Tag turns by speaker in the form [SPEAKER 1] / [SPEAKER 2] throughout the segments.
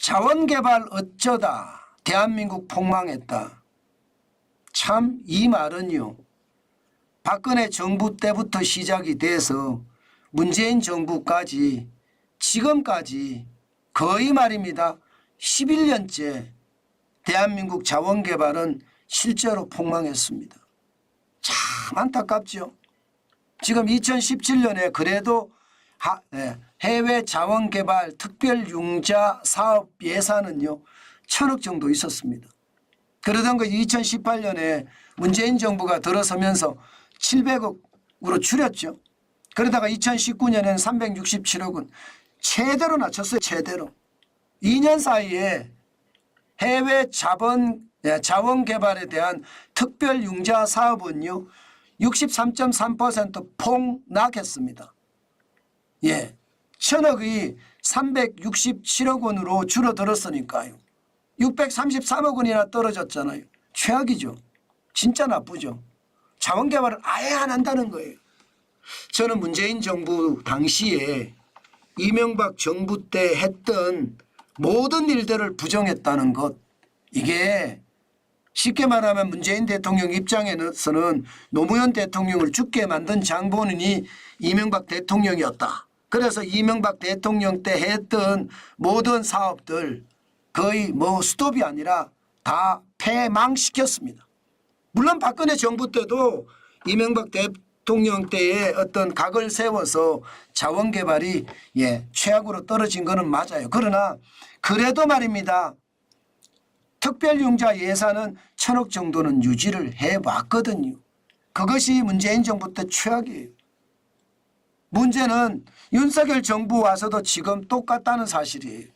[SPEAKER 1] 자원개발 어쩌다 대한민국 폭망했다. 참 이 말은요, 박근혜 정부 때부터 시작이 돼서 문재인 정부까지 지금까지 거의 말입니다 11년째 대한민국 자원개발은 실제로 폭망했습니다. 참 안타깝죠. 지금 2017년에 그래도 해외 자원개발 특별융자 사업 예산은요 1,000억 정도 있었습니다. 그러던 거 2018년에 문재인 정부가 들어서면서 700억으로 줄였죠. 그러다가 2019년에는 367억은 최대로 낮췄어요. 최대로. 2년 사이에 해외 자원개발에 대한 특별융자 사업은요 63.3% 폭락했습니다. 예, 1,000억이 367억 원으로 줄어들었으니까요. 633억 원이나 떨어졌잖아요. 최악이죠. 진짜 나쁘죠. 자원개발을 아예 안 한다는 거예요. 저는 문재인 정부 당시에 이명박 정부 때 했던 모든 일들을 부정했다는 것, 이게 쉽게 말하면 문재인 대통령 입장에서는 노무현 대통령을 죽게 만든 장본인이 이명박 대통령이었다. 그래서 이명박 대통령 때 했던 모든 사업들 거의 스톱이 아니라 다 폐망시켰습니다. 물론 박근혜 정부 때도 이명박 대통령 때에 어떤 각을 세워서 자원개발이 최악으로 떨어진 것은 맞아요. 그러나 그래도 말입니다. 특별융자 예산은 1,000억 정도는 유지를 해왔거든요. 그것이 문재인 정부 때 최악이에요. 문제는 윤석열 정부 와서도 지금 똑같다는 사실이에요.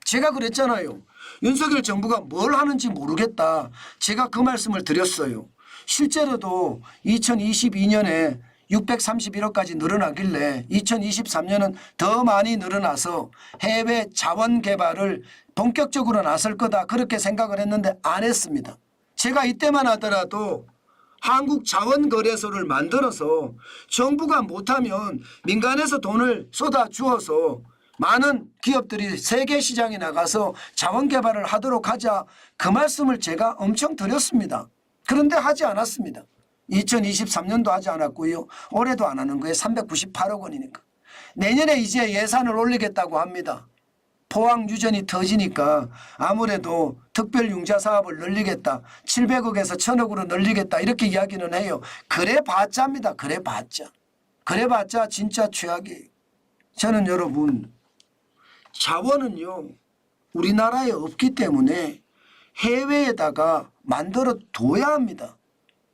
[SPEAKER 1] 제가 그랬잖아요. 윤석열 정부가 뭘 하는지 모르겠다. 제가 그 말씀을 드렸어요. 실제로도 2022년에 631억까지 늘어나길래 2023년은 더 많이 늘어나서 해외 자원 개발을 본격적으로 나설 거다 그렇게 생각을 했는데 안 했습니다. 제가 이때만 하더라도 한국자원거래소를 만들어서 정부가 못하면 민간에서 돈을 쏟아주어서 많은 기업들이 세계 시장에 나가서 자원개발을 하도록 하자, 그 말씀을 제가 엄청 드렸습니다. 그런데 하지 않았습니다. 2023년도 하지 않았고요. 올해도 안 하는 거예요. 398억 원이니까. 내년에 이제 예산을 올리겠다고 합니다. 포항 유전이 터지니까 아무래도 특별융자 사업을 늘리겠다. 700억에서 1,000억으로 늘리겠다. 이렇게 이야기는 해요. 그래봤자입니다. 그래봤자. 그래봤자 진짜 최악이에요. 저는 여러분, 자원은요 우리나라에 없기 때문에 해외에다가 만들어 둬야 합니다.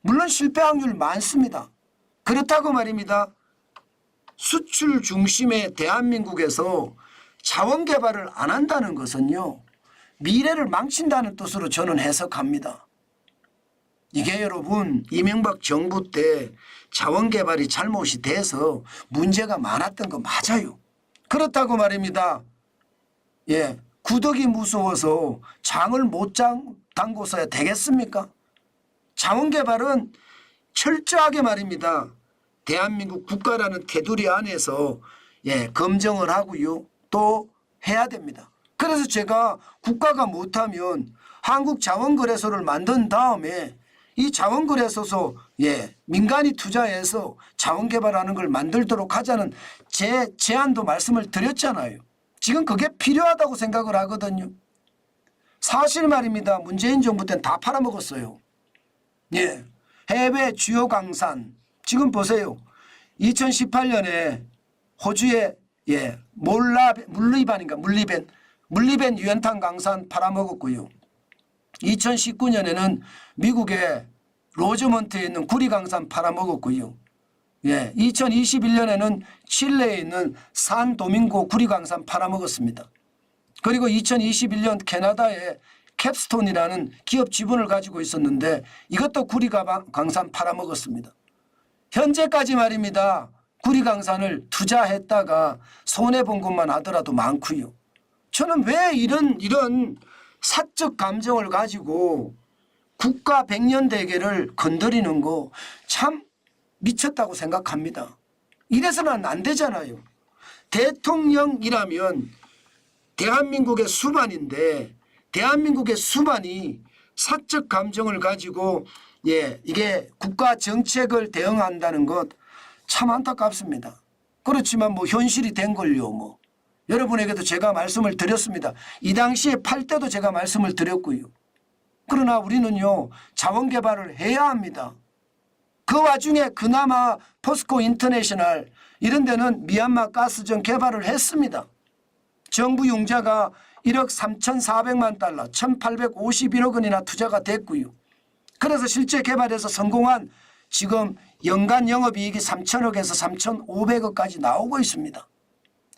[SPEAKER 1] 물론 실패 확률 많습니다. 그렇다고 말입니다. 수출 중심의 대한민국에서 자원 개발을 안 한다는 것은요 미래를 망친다는 뜻으로 저는 해석합니다. 이게 여러분 이명박 정부 때 자원 개발이 잘못이 돼서 문제가 많았던 거 맞아요. 그렇다고 말입니다. 구더기 무서워서 장을 못 담궈서야 되겠습니까? 자원 개발은 철저하게 말입니다. 대한민국 국가라는 테두리 안에서 검증을 하고요. 또 해야 됩니다. 그래서 제가 국가가 못하면 한국자원거래소를 만든 다음에 이 자원거래소서 민간이 투자해서 자원개발하는 걸 만들도록 하자는 제 제안도 말씀을 드렸잖아요. 지금 그게 필요하다고 생각을 하거든요. 사실 말입니다. 문재인 정부 때는 다 팔아먹었어요. 해외 주요 강산 지금 보세요. 2018년에 호주에 물리벤 유연탄 강산 팔아먹었고요. 2019년에는 미국의 로즈먼트에 있는 구리 강산 팔아먹었고요. 2021년에는 칠레에 있는 산 도밍고 구리 강산 팔아먹었습니다. 그리고 2021년 캐나다에 캡스톤이라는 기업 지분을 가지고 있었는데 이것도 구리 강산 팔아먹었습니다. 현재까지 말입니다. 구리 강산을 투자했다가 손해본 것만 하더라도 많고요. 저는 왜 이런 사적 감정을 가지고 국가 백년대계를 건드리는 거 참 미쳤다고 생각합니다. 이래서는 안 되잖아요. 대통령이라면 대한민국의 수반인데 대한민국의 수반이 사적 감정을 가지고 이게 국가 정책을 대응한다는 것 참 안타깝습니다. 그렇지만 뭐 현실이 된 걸요. 뭐 여러분에게도 제가 말씀을 드렸습니다. 이 당시에 팔 때도 제가 말씀을 드렸고요. 그러나 우리는요 자원 개발을 해야 합니다. 그 와중에 그나마 포스코 인터내셔널 이런 데는 미얀마 가스전 개발을 했습니다. 정부 융자가 1억 3,400만 달러 1,851억 원이나 투자가 됐고요. 그래서 실제 개발해서 성공한 지금 연간 영업이익이 3천억에서 3,500억까지 나오고 있습니다.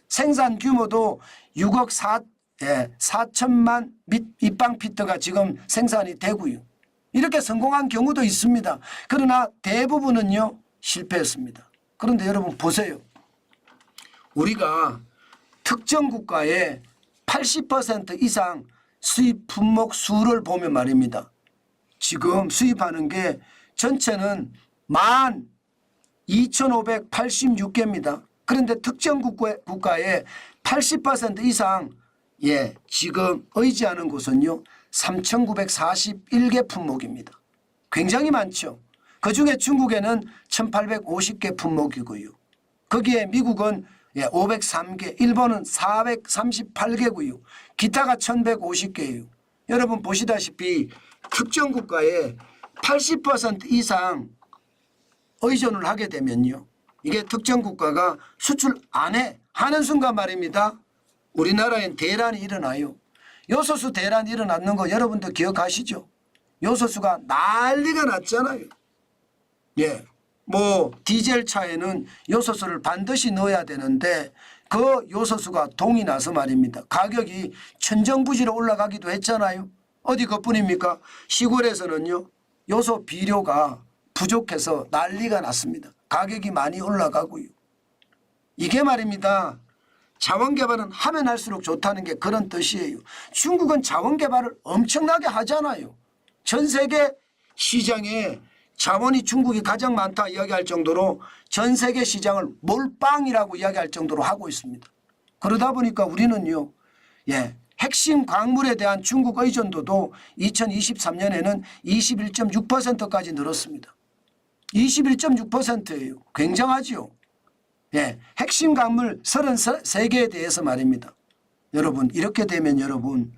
[SPEAKER 1] 생산 규모도 6억 4천만 입방피트가 지금 생산이 되고요. 이렇게 성공한 경우도 있습니다. 그러나 대부분은요 실패했습니다. 그런데 여러분 보세요. 우리가 특정 국가의 80% 이상 수입 품목 수를 보면 말입니다. 지금 수입하는 게 전체는 12,586개입니다. 그런데 특정 국가의 80% 이상 지금 의지하는 곳은요 3,941개 품목입니다. 굉장히 많죠. 그중에 중국에는 1,850개 품목이고요. 거기에 미국은 503개, 일본은 438개고요. 기타가 1,150개예요. 여러분 보시다시피 특정 국가의 80% 이상 의존을 하게 되면요. 이게 특정 국가가 수출 안 하는 순간 말입니다. 우리나라엔 대란이 일어나요. 요소수 대란이 일어났는 거 여러분도 기억하시죠? 요소수가 난리가 났잖아요. 뭐 디젤 차에는 요소수를 반드시 넣어야 되는데 그 요소수가 동이 나서 말입니다. 가격이 천정부지로 올라가기도 했잖아요. 어디 그뿐입니까? 시골에서는요 요소 비료가 부족해서 난리가 났습니다. 가격이 많이 올라가고요. 이게 말입니다. 자원개발은 하면 할수록 좋다는 게 그런 뜻이에요. 중국은 자원개발을 엄청나게 하잖아요. 전 세계 시장에 자원이 중국이 가장 많다 이야기할 정도로 전 세계 시장을 몰빵이라고 이야기할 정도로 하고 있습니다. 그러다 보니까 우리는요. 핵심 광물에 대한 중국 의존도도 2023년에는 21.6%까지 늘었습니다. 21.6%예요. 굉장하죠. 핵심 광물 33개에 대해서 말입니다. 여러분 이렇게 되면 여러분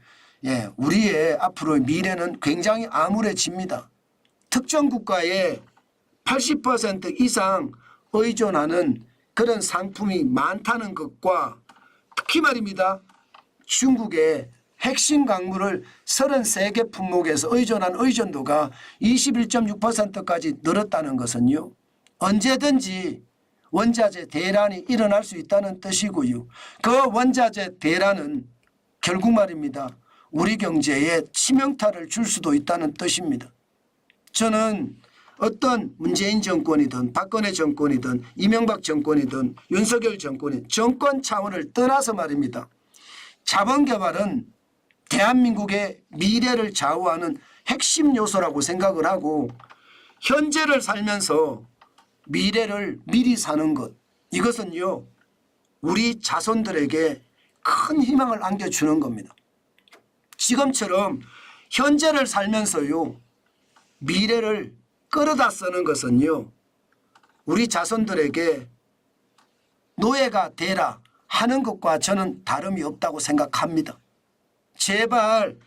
[SPEAKER 1] 우리의 앞으로의 미래는 굉장히 암울해집니다. 특정 국가에 80% 이상 의존하는 그런 상품이 많다는 것과 특히 말입니다. 중국의 핵심 광물을 33개 품목에서 의존한 의존도가 21.6%까지 늘었다는 것은요. 언제든지 원자재 대란이 일어날 수 있다는 뜻이고요. 그 원자재 대란은 결국 말입니다. 우리 경제에 치명타를 줄 수도 있다는 뜻입니다. 저는 어떤 문재인 정권이든 박근혜 정권이든 이명박 정권이든 윤석열 정권이 정권 차원을 떠나서 말입니다. 자본개발은 대한민국의 미래를 좌우하는 핵심 요소라고 생각을 하고 현재를 살면서 미래를 미리 사는 것 이것은요 우리 자손들에게 큰 희망을 안겨주는 겁니다. 지금처럼 현재를 살면서요 미래를 끌어다 쓰는 것은요 우리 자손들에게 노예가 되라 하는 것과 저는 다름이 없다고 생각합니다. 제발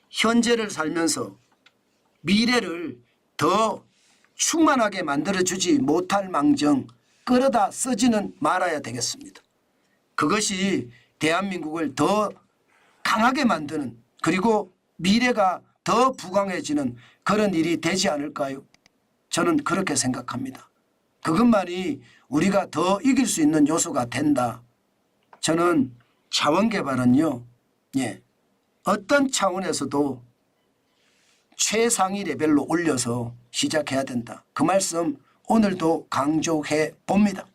[SPEAKER 1] 현재를 살면서 미래를 더 충만하게 만들어주지 못할 망정 끌어다 쓰지는 말아야 되겠습니다. 그것이 대한민국을 더 강하게 만드는 그리고 미래가 더 부강해지는 그런 일이 되지 않을까요? 저는 그렇게 생각합니다. 그것만이 우리가 더 이길 수 있는 요소가 된다. 저는 자원개발은요. 어떤 차원에서도 최상위 레벨로 올려서 시작해야 된다. 그 말씀 오늘도 강조해 봅니다.